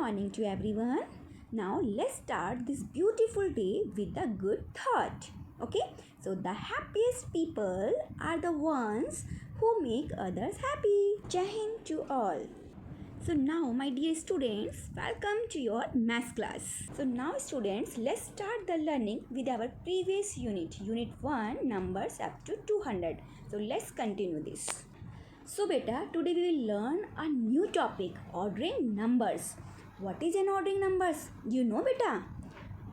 morning to everyone. Now let's start this beautiful day with a good thought. Okay, so the happiest people are the ones who make others happy. Jai Hind to all. So now my dear students, welcome to your math class. So now students, let's start the learning with our previous unit, unit 1, numbers up to 200. So let's continue this. So beta, today we will learn a new topic, ordering numbers. What is an ordering numbers? You know beta?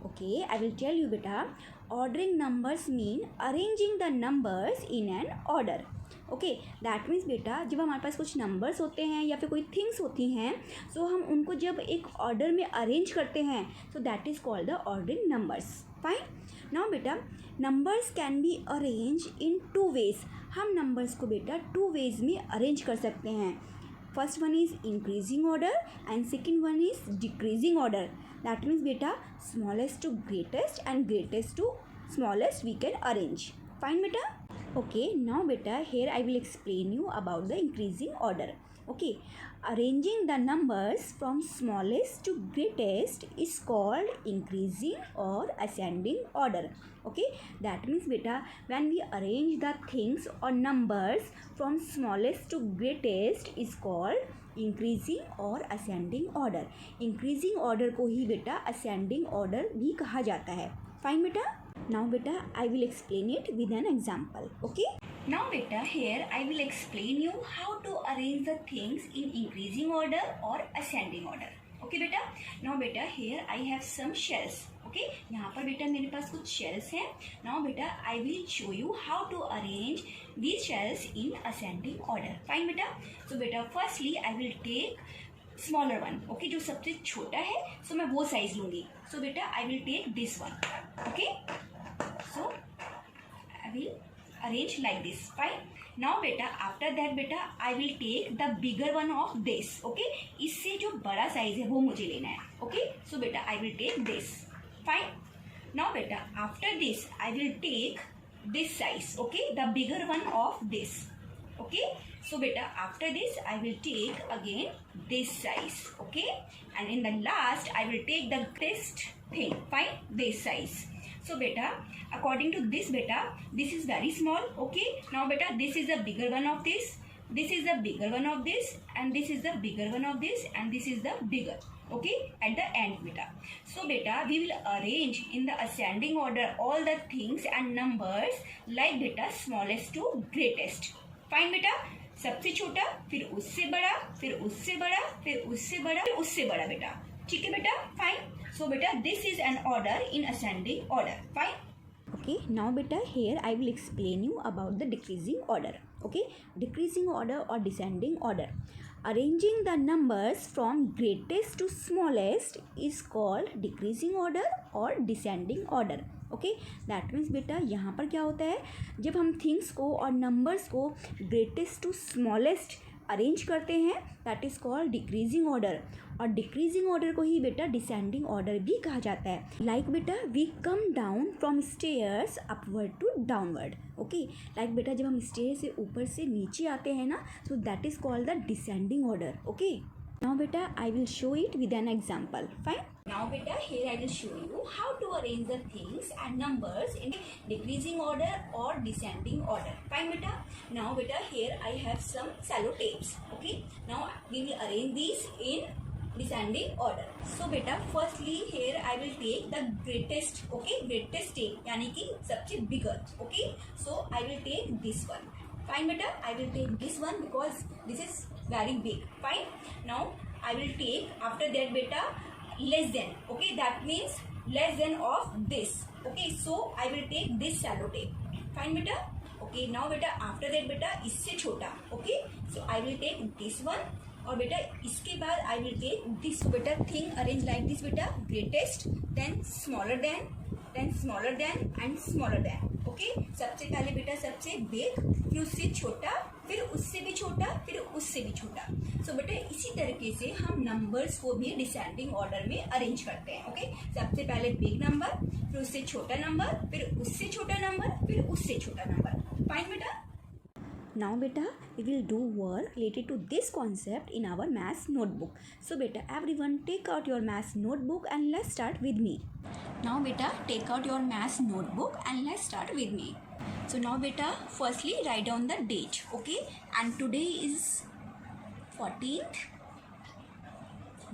Okay, I will tell you beta. Ordering numbers mean arranging the numbers in an order. Okay that means बेटा जब हमारे पास कुछ numbers होते हैं या फिर कोई things होती हैं सो हम उनको जब एक ऑर्डर में अरेंज करते हैं so that is called the ordering numbers. Fine. Now बेटा numbers can be arranged in 2 ways. हम नंबर्स को बेटा 2 वेज में अरेंज कर सकते हैं. First one is increasing order and second one is decreasing order. That means बेटा smallest to greatest and greatest to smallest we can arrange. Fine बेटा. Okay, now beta here I will explain you about the increasing order. Okay, arranging the numbers from smallest to greatest is called increasing or ascending order. Okay, that means beta when we arrange the things or numbers from smallest to greatest is called increasing or ascending order. Increasing order को ही बेटा ascending order भी कहा जाता है. Fine beta. Now beta I will explain it with an example. Okay. Now beta here I will explain you how to arrange the things in increasing order or ascending order. Okay beta. Now beta here I have some shells. Okay. यहाँ पर बेटा मेरे पास कुछ shells हैं. Now beta I will show you how to arrange these shells in ascending order. Fine beta. So beta firstly I will take smaller one. Okay, जो सबसे छोटा है so मैं वो साइज लूँगी. So बेटा I will take this one. Okay. So I will arrange like this. Fine. Now बेटा after that बेटा I will take the bigger one of this. Okay. इससे जो बड़ा साइज है वो मुझे लेना है. Okay. So बेटा I will take this. Fine. Now बेटा after this I will take this size. Okay. The bigger one of this. Okay. So beta after this I will take again this size. Okay. And in the last I will take the greatest thing. Fine. This size. So beta according to this beta this is very small. Okay. Now beta this is the bigger one of this. This is the bigger one of this and this is the bigger one of this and this is the bigger. Okay. At the end beta. So beta we will arrange in the ascending order all the things and numbers like beta smallest to greatest. Fine beta. सबसे छोटा फिर उससे बड़ा फिर उससे बड़ा फिर उससे बड़ा फिर उससे बड़ा बेटा. ठीक है बेटा. फाइन. सो बेटा this is an order in ascending order. Fine. Okay, now beta here I will explain you about the decreasing order. Okay, decreasing order or descending order. Arranging the numbers from greatest to smallest is called decreasing order or descending order. Okay that means बेटा यहाँ पर क्या होता है जब हम things को और नंबर्स को ग्रेटेस्ट टू स्मॉलेस्ट अरेंज करते हैं that is called decreasing order. और डिक्रीजिंग ऑर्डर को ही बेटा डिसेंडिंग ऑर्डर भी कहा जाता है. लाइक बेटा we come down from stairs upward to downward. Okay like बेटा जब हम स्टेयर से ऊपर से नीचे आते हैं ना सो that is called the descending order. Okay now beta I will show it with an example. Fine. Now beta here I will show you how to arrange the things and numbers in decreasing order or descending order. Fine beta. Now beta here I have some sellotapes. Okay. Now we will arrange these in descending order. So beta firstly here I will take the greatest. Okay, greatest tape यानी कि सबसे bigger. Okay. So I will take this one. Fine beta. I will take this one because this is very big. Fine. Now I will take after that beta less than. Okay, that means less than of this. Okay, so I will take this sellotape. Fine beta. Okay, now beta after that beta इससे छोटा. Okay, so I will take this one. और बेटा इसके बाद I will take this. So बेटा thing arrange like this बेटा greatest then smaller than and smaller than. Okay सबसे पहले बेटा सबसे बिग फिर उससे छोटा फिर उससे भी छोटा फिर उससे भी छोटा. सो बेटा इसी तरीके से हम नंबर्स को भी डिसेंडिंग ऑर्डर में अरेंज करते हैं. ओके सबसे पहले बिग नंबर फिर उससे छोटा नंबर फिर उससे छोटा नंबर फिर उससे छोटा नंबर. फाइन बेटा. Now beta, we will do work related to this concept in our maths notebook. So beta, everyone take out your maths notebook and let's start with me. Now beta, take out your maths notebook and let's start with me. So now beta, firstly write down the date, okay? And today is 14th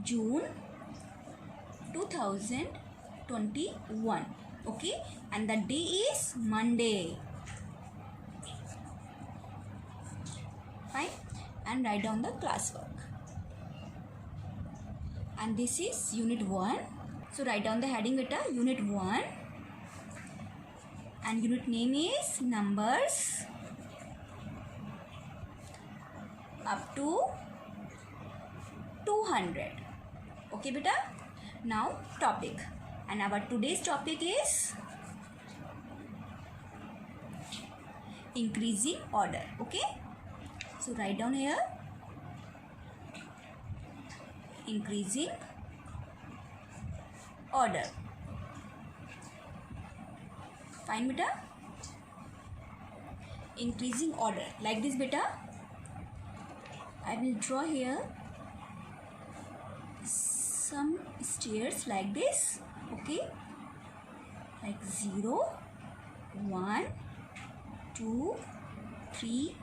June 2021, okay? And the day is Monday. Fine. And write down the classwork. And this is unit 1. So write down the heading beta, unit 1. And unit name is numbers up to 200. Okay beta. Now topic. And our today's topic is increasing order. Okay. So write down here increasing order. Fine beta. Increasing order like this beta. I will draw here some stairs like this, okay, like 0, 1, 2, 3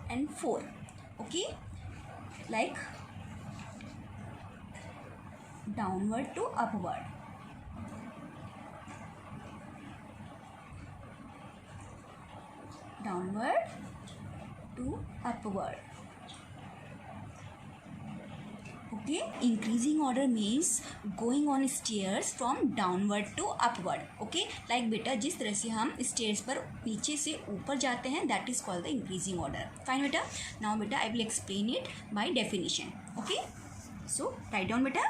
and 4, okay, like downward to upward. Downward to upward. Okay, increasing order means going on stairs from downward to upward. Okay, like बेटा जिस तरह से हम stairs पर नीचे से ऊपर जाते हैं, that is called the increasing order. Fine बेटा. Now बेटा I will explain it by definition. Okay, so write down बेटा.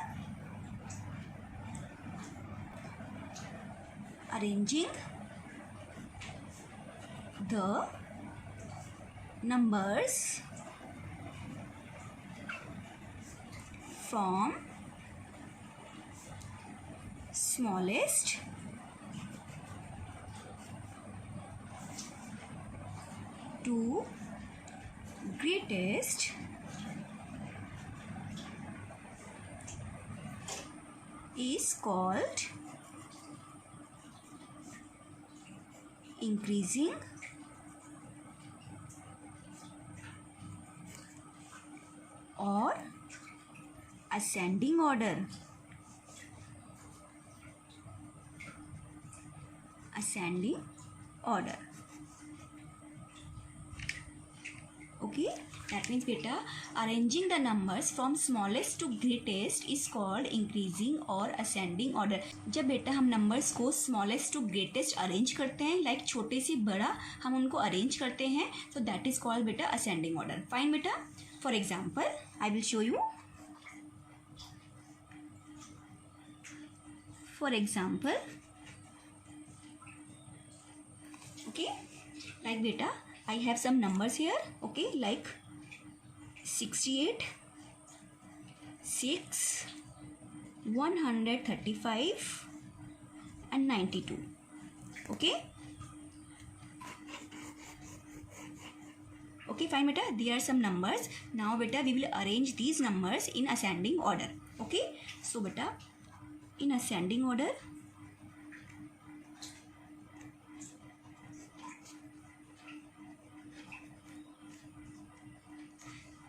Arranging the numbers from smallest to greatest is called increasing or ascending order. Ascending order. Okay, that means beta arranging the numbers from smallest to greatest is called increasing or ascending order. जब बेटा हम numbers को smallest to greatest arrange करते हैं, like छोटे से बड़ा हम उनको arrange करते हैं, so that is called beta ascending order. Fine beta. For example, I will show you. For example, okay, like beta I have some numbers here, okay, like 68, 6, 135 and 92. Okay, okay, fine beta, there are some numbers. Now beta we will arrange these numbers in ascending order. Okay, so beta in ascending order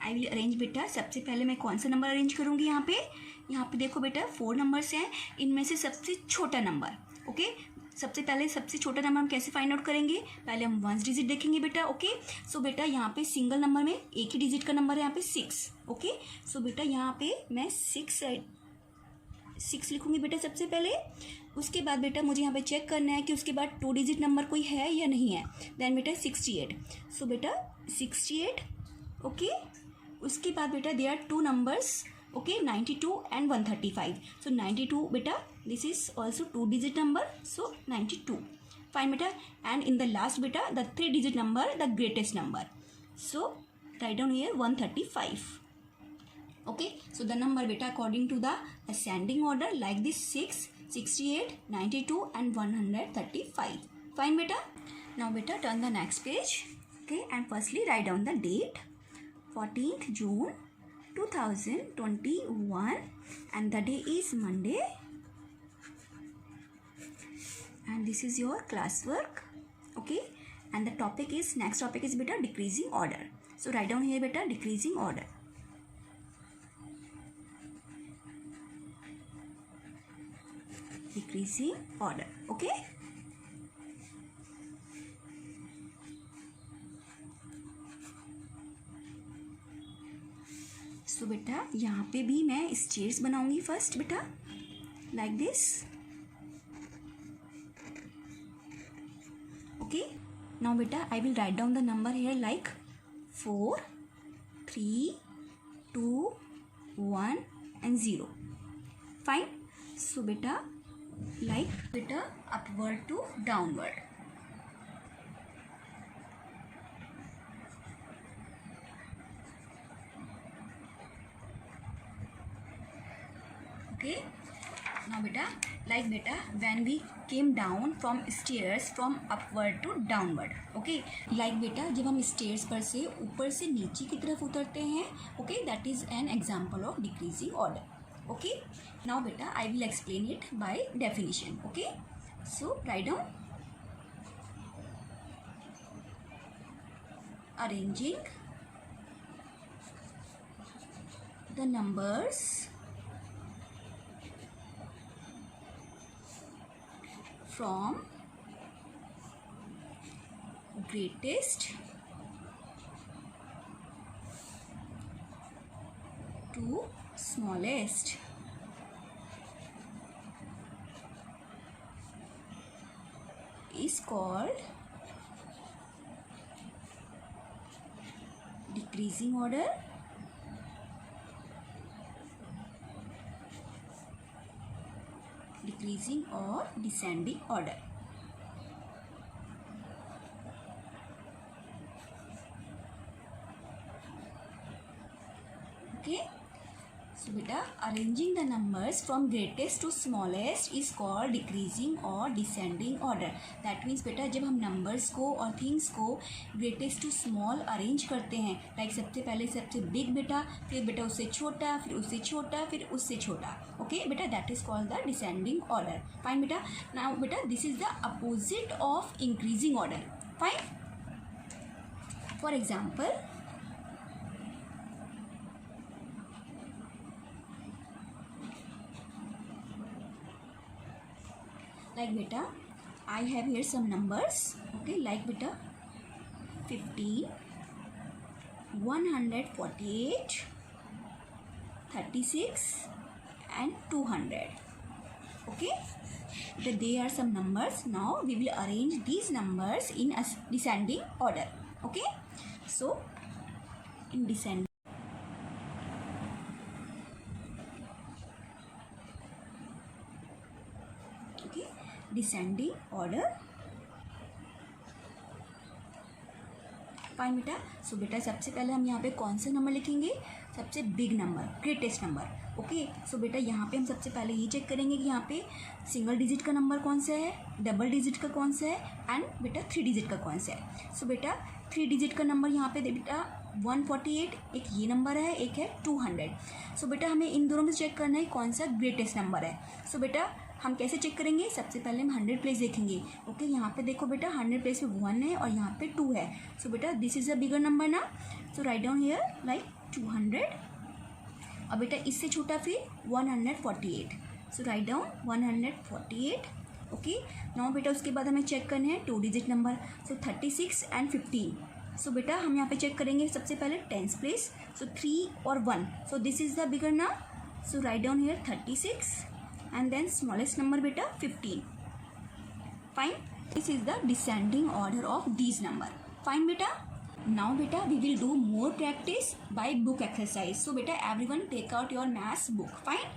I will arrange बेटा. सबसे पहले मैं कौन सा number arrange करूँगी यहाँ पे देखो बेटा 4 नंबर्स हैं, इनमें से सबसे छोटा नंबर. ओके, सबसे पहले सबसे छोटा नंबर हम कैसे फाइंड आउट करेंगे, पहले हम 1 डिजिट देखेंगे बेटा. ओके, सो बेटा यहाँ पे सिंगल नंबर में एक ही डिजिट का नंबर है यहाँ पे 6. ओके, सो बेटा यहाँ पे मैं 6 लिखूँगी बेटा सबसे पहले. उसके बाद बेटा मुझे यहाँ पे चेक करना है कि उसके बाद 2 डिजिट नंबर कोई है या नहीं है. देन बेटा 68. सो बेटा 68. ओके, उसके बाद बेटा there are 2 numbers. Okay, 92 and 135. So 92 बेटा this is also 2 digit number, so 92. Fine बेटा. एंड इन द लास्ट बेटा the 3 digit number the greatest number, so write down here 135. Okay, so the number beta according to the ascending order like this 6, 68, 92 and 135. Fine beta. Now beta turn the next page. Okay, and firstly write down the date, 14th June 2021, and the day is Monday, and this is your classwork. Okay, and the topic is, next topic is beta decreasing order. So write down here beta decreasing order. Decreasing order. Okay, सो बेटा यहाँ पे भी मैं stairs बनाऊंगी first बेटा, like this. Okay, now बेटा I will write down the number here like 4, 3, 2, 1 and 0. Fine. So बेटा like बेटा upward to downward. Okay, now beta like beta when we came down from stairs from upward to downward. Okay, like beta जब हम stairs पर से ऊपर से नीचे की तरफ उतरते हैं. Okay, that is an example of decreasing order. Okay, now beta I will explain it by definition. Okay, so write down arranging the numbers from greatest to smallest is called decreasing order. Decreasing or descending order. Okay, so beta arranging the numbers from greatest to smallest is called decreasing or descending order. That means beta जब हम numbers को और things को greatest to small arrange करते हैं, like सबसे पहले सबसे big बेटा, फिर बेटा उससे छोटा, फिर उससे छोटा, फिर उससे छोटा. Okay बेटा, that is called the descending order. Fine बेटा. Now बेटा this is the opposite of increasing order. Fine. For example, like beta I have here some numbers. Okay, like beta 15, 148, 36 and 200. Okay, they are some numbers. Now we will arrange these numbers in a descending order. Okay, so in descending. Okay, descending order. Fine बेटा. So बेटा सबसे पहले हम यहाँ पे कौन सा number लिखेंगे? सबसे big number, greatest number. Okay, so बेटा यहाँ पे हम सबसे पहले ये चेक करेंगे कि यहाँ पे सिंगल डिजिट का नंबर कौन सा है, डबल डिजिट का कौन सा है, एंड बेटा 3 डिजिट का कौन सा है. सो बेटा 3 डिजिट का नंबर यहाँ पे बेटा 148, एक ये नंबर है, एक है 200. सो बेटा हमें इन दोनों में चेक करना है कौन सा ग्रेटेस्ट नंबर है. सो बेटा हम कैसे चेक करेंगे? सबसे पहले हम 100 प्लेस देखेंगे. ओके, यहाँ पे देखो बेटा 100 प्लेस में 1 है और यहाँ पे 2 है. सो बेटा this is a bigger number ना. So write down here like 200. और बेटा इससे छोटा फिर 148. सो राइट डाउन 148. ओके, नाउ बेटा उसके बाद हमें चेक करने हैं 2 डिजिट नंबर. So 36 and 15. सो बेटा हम यहाँ पे चेक करेंगे सबसे पहले 10th प्लेस. सो 3 और 1. So this is the bigger ना. So write down here 36 and then smallest number beta 15. Fine. This is the descending order of these number. Fine beta. Now beta we will do more practice by book exercise. So beta everyone take out your maths book. Fine.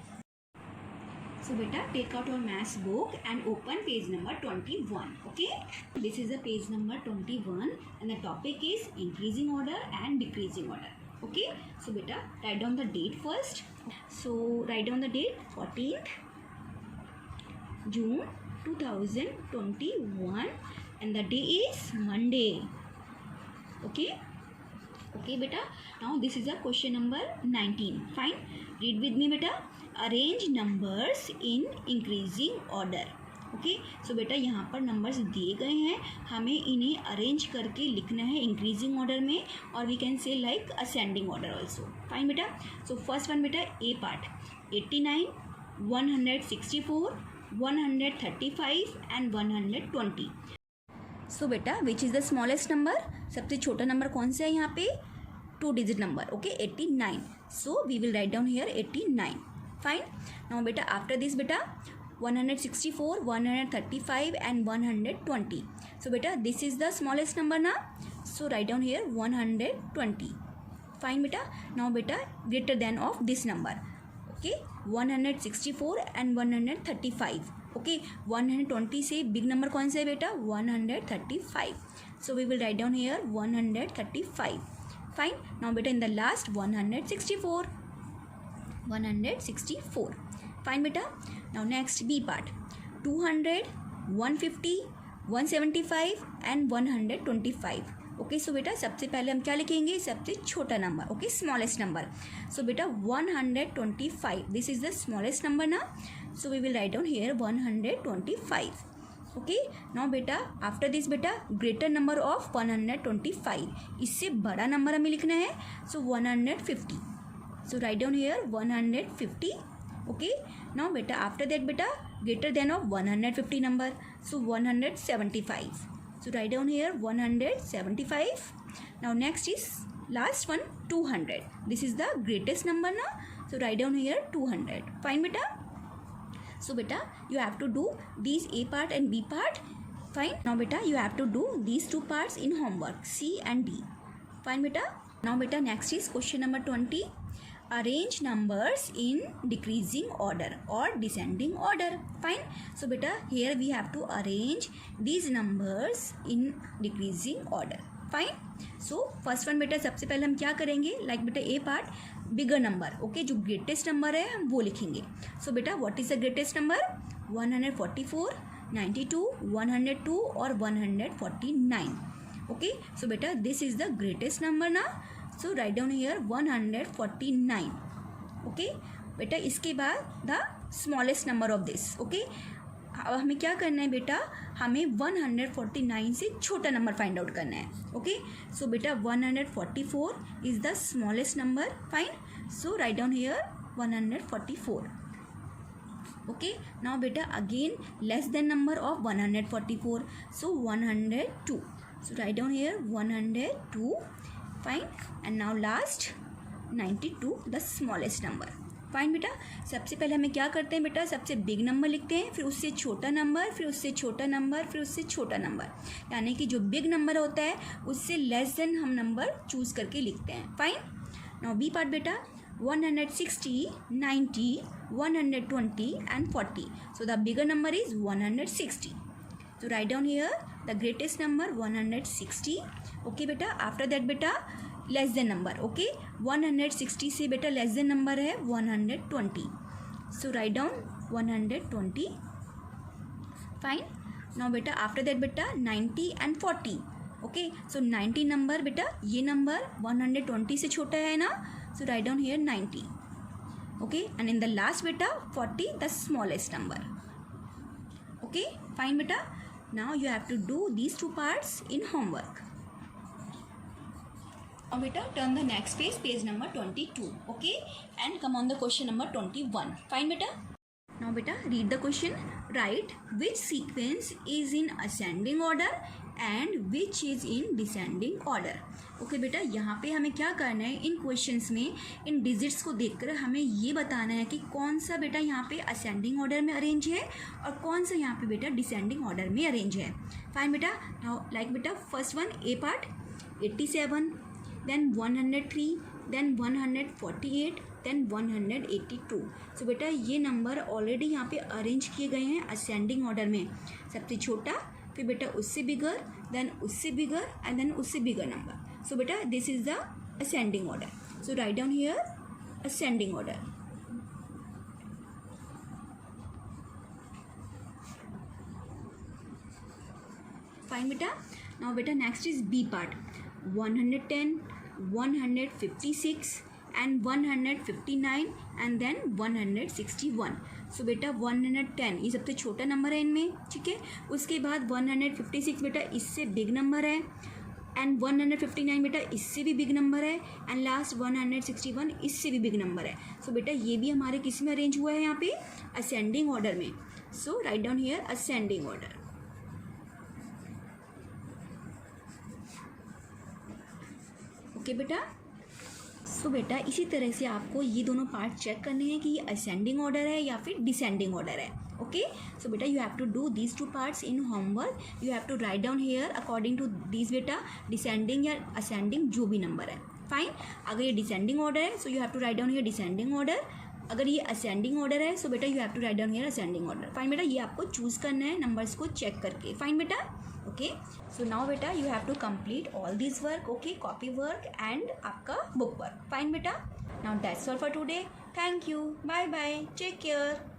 So beta take out your maths book and open page number 21. Okay. This is the page number 21 and the topic is increasing order and decreasing order. Okay. So beta write down the date first. So write down the date 14th June 2021 and the day is Monday. Okay. Okay, beta. Now this is a question number 19. Fine. Read with me, beta. Arrange numbers in increasing order. Okay so बेटा यहाँ पर numbers दिए गए हैं, हमें इन्हें arrange करके लिखना है इंक्रीजिंग ऑर्डर में, और we can say like ascending order also. Fine बेटा. सो फर्स्ट वन बेटा ए पार्ट 89, 164, 135 एंड 120. सो बेटा which is the smallest number, सबसे छोटा नंबर कौन सा है यहाँ पे, 2 digit number. Okay 89. So we will write down here 89. Fine. Now बेटा आफ्टर दिस बेटा 164, 135 and 120. So beta this is the smallest number na. So write down here 120. Fine beta. Now beta greater than of this number. Okay 164 and 135. Okay 120 से big number कौन सा है बेटा, 135. So we will write down here 135. Fine. Now beta in the last 164. 164. Fine beta. Now next B part 200, 150, 175 and 125. Okay so बेटा सबसे पहले हम क्या लिखेंगे, सबसे छोटा number. Okay smallest number. So बेटा 125, this is the smallest number ना. So we will write down here 125. Okay now बेटा आफ्टर दिस बेटा ग्रेटर नंबर ऑफ 125, इससे बड़ा नंबर हमें लिखना है. So 150. So write down here 150. Okay now beta after that beta greater than of 150 number, so 175. So write down here 175. Now next is last one 200. This is the greatest number na, so write down here 200. Fine beta. So beta you have to do these A part and B part. Fine. Now beta you have to do these two parts in homework C and D. Fine beta. Now beta next is question number 20. Arrange numbers in decreasing order or descending order. Fine. So beta here we have to arrange these numbers in decreasing order. Fine. So first one बेटा सबसे पहले हम क्या करेंगे, like बेटा ए part bigger number. Okay जो greatest number है हम वो लिखेंगे. सो बेटा what is the greatest number, 144, 92, 102 और 149. ओके सो बेटा this is the greatest number ना. So write down here 149. Okay बेटा इसके बाद the smallest number of this. Okay अब हमें क्या करना है बेटा, हमें 149 से छोटा नंबर फाइंड आउट करना है. ओके सो बेटा 144 is the smallest number. Fine. So write down here 144. Okay now बेटा again less than number of 144, so 102. So write down here 102. Fine. And now last 92 the smallest number. Fine बेटा सबसे पहले हमें क्या करते हैं बेटा, सबसे बिग नंबर लिखते हैं, फिर उससे छोटा नंबर, फिर उससे छोटा नंबर, फिर उससे छोटा नंबर, यानी कि जो बिग नंबर होता है उससे लेस देन हम नंबर चूज़ करके लिखते हैं. फाइन. नाउ बी पार्ट बेटा 160, 90, 120 and 40. So the bigger number is 160. So write down here the greatest number 160. Okay बेटा आफ्टर दैट बेटा लेस देन नंबर. ओके 160 से बेटा लेस देन नंबर है 120. सो राइट डाउन 120. फाइन. नाउ बेटा after that बेटा 90 and 40. Okay so 90 number बेटा ये number 120 से छोटा है ना. So write down here 90. Okay and in the last बेटा 40 the smallest number. Okay fine बेटा. Now you have to do these two parts in homework. Now beta turn the next page, page number 22. Okay and come on the question number 21. Fine beta. Now beta read the question. Write which sequence is in ascending order and which is in descending order. Okay बेटा यहाँ पे हमें क्या करना है, इन questions में इन digits को देखकर हमें ये बताना है कि कौन सा बेटा यहाँ पे असेंडिंग ऑर्डर में अरेंज है और कौन सा यहाँ पे बेटा डिसेंडिंग ऑर्डर में अरेंज है. फाइन बेटा. नाउ लाइक बेटा फर्स्ट वन ए पार्ट 87, देन 103, देन 148, देन 182. सो बेटा ये नंबर ऑलरेडी यहाँ पे अरेंज किए गए हैं असेंडिंग ऑर्डर में. सबसे छोटा, फिर बेटा उससे बिगर, देन उससे बिगर एंड देन उससे bigger number. So beta this is the ascending order. So write down here ascending order. Fine beta. Now beta next is B part 110, 156 and 159 and then 161. सो बेटा 110 ये सबसे छोटा नंबर है इनमें, ठीक है. उसके बाद 156 बेटा इससे बिग नंबर है, एंड 159 बेटा इससे भी बिग नंबर है, एंड लास्ट 161 इससे भी बिग नंबर है. सो बेटा ये भी हमारे किस में अरेंज हुआ है यहाँ पे, असेंडिंग ऑर्डर में. So write down here ascending order. Okay बेटा. सो बेटा इसी तरह से आपको ये दोनों पार्ट चेक करने हैं कि ये असेंडिंग ऑर्डर है या फिर डिसेंडिंग ऑर्डर है. ओके. सो बेटा you have to do these 2 parts in homework. You have to write down here according to these बेटा डिसेंडिंग या असेंडिंग जो भी नंबर है. फाइन. अगर ये डिसेंडिंग ऑर्डर है so you have to write down here descending order. अगर ये असेंडिंग ऑर्डर है सो बेटा you have to write down here ascending order. Fine बेटा. ये आपको चूज करना है नंबर्स को चेक करके. फाइन बेटा. ओके. सो नाउ बेटा you have to complete all this work. Okay. Copy work and आपका बुक वर्क. फाइन बेटा. Now that's all for today. Thank you. Bye bye. Take care.